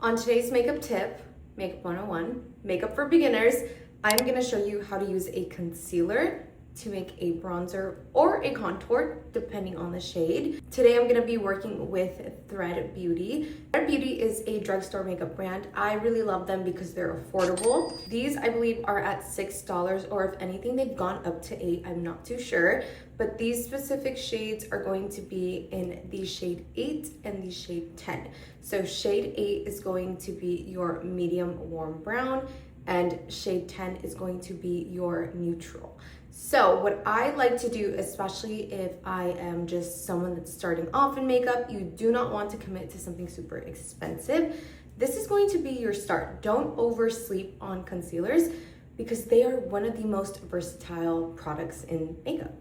On today's makeup tip, Makeup 101, makeup for beginners, I'm gonna show you how to use a concealer to make a bronzer or a contour, depending on the shade. Today I'm gonna be working with Thread Beauty. Thread Beauty is a drugstore makeup brand. I really love them because they're affordable. These, I believe, are at $6, or if anything, they've gone up to $8. I'm not too sure. But these specific shades are going to be in the shade 8 and the shade 10. So shade 8 is going to be your medium warm brown, and shade 10 is going to be your neutral. So what I like to do, especially if I am just someone that's starting off in makeup, you do not want to commit to something super expensive. This is going to be your start. Don't oversleep on concealers because they are one of the most versatile products in makeup.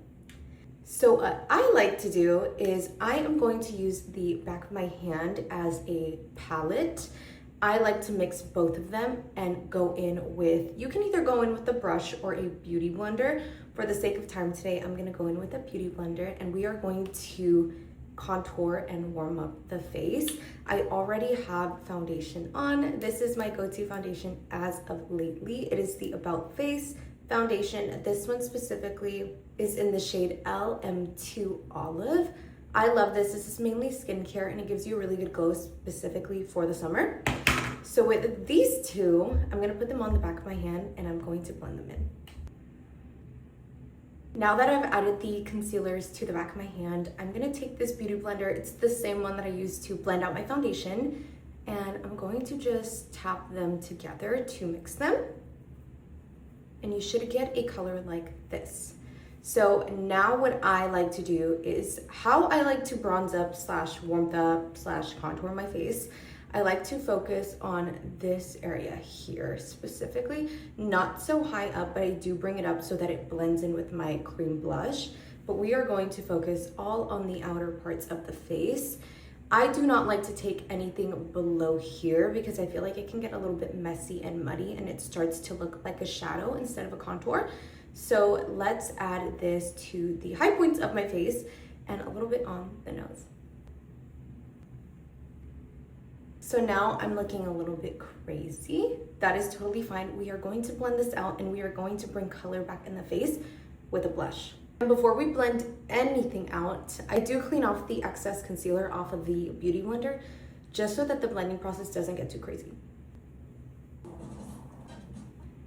So what I like to do is I am going to use the back of my hand as a palette. I like to mix both of them and go in with, you can either go in with a brush or a beauty blender. For the sake of time today, I'm gonna go in with a beauty blender and we are going to contour and warm up the face. I already have foundation on. This is my go-to foundation as of lately. It is the About Face foundation. This one specifically is in the shade LM2 Olive. I love this. This is mainly skincare and it gives you a really good glow specifically for the summer. So with these two, I'm gonna put them on the back of my hand and I'm going to blend them in. Now that I've added the concealers to the back of my hand, I'm gonna take this beauty blender. It's the same one that I use to blend out my foundation. And I'm going to just tap them together to mix them. And you should get a color like this. So now what I like to do is how I like to bronze up slash warm up slash contour my face. I like to focus on this area here specifically, not so high up, but I do bring it up so that it blends in with my cream blush. But we are going to focus all on the outer parts of the face. I do not like to take anything below here because I feel like it can get a little bit messy and muddy and it starts to look like a shadow instead of a contour. So let's add this to the high points of my face and a little bit on the nose. So now I'm looking a little bit crazy. That is totally fine. We are going to blend this out and we are going to bring color back in the face with a blush. And before we blend anything out, I do clean off the excess concealer off of the beauty blender just so that the blending process doesn't get too crazy.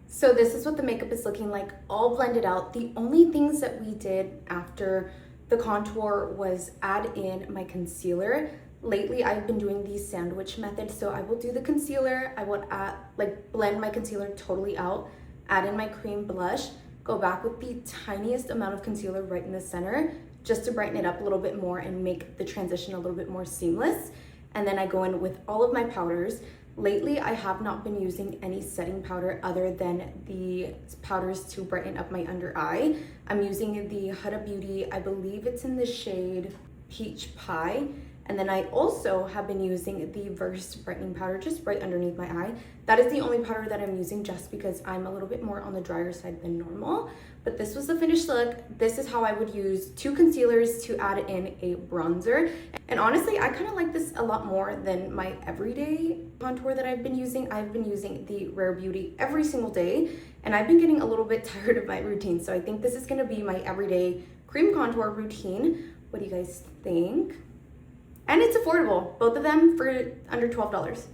So this is what the makeup is looking like, all blended out. The only things that we did after the contour was add in my concealer. Lately, I've been doing the sandwich method. So I will do the concealer, I will blend my concealer totally out, add in my cream blush, go back with the tiniest amount of concealer right in the center, just to brighten it up a little bit more and make the transition a little bit more seamless. And then I go in with all of my powders. Lately, I have not been using any setting powder other than the powders to brighten up my under eye. I'm using the Huda Beauty, I believe it's in the shade Peach Pie. And then I also have been using the Versed brightening powder just right underneath my eye. That is the only powder that I'm using just because I'm a little bit more on the drier side than normal. But this was the finished look. This is how I would use 2 concealers to add in a bronzer. And honestly, I kind of like this a lot more than my everyday contour that I've been using. I've been using the Rare Beauty every single day, and I've been getting a little bit tired of my routine. So I think this is gonna be my everyday cream contour routine. What do you guys think? And it's affordable, both of them for under $12.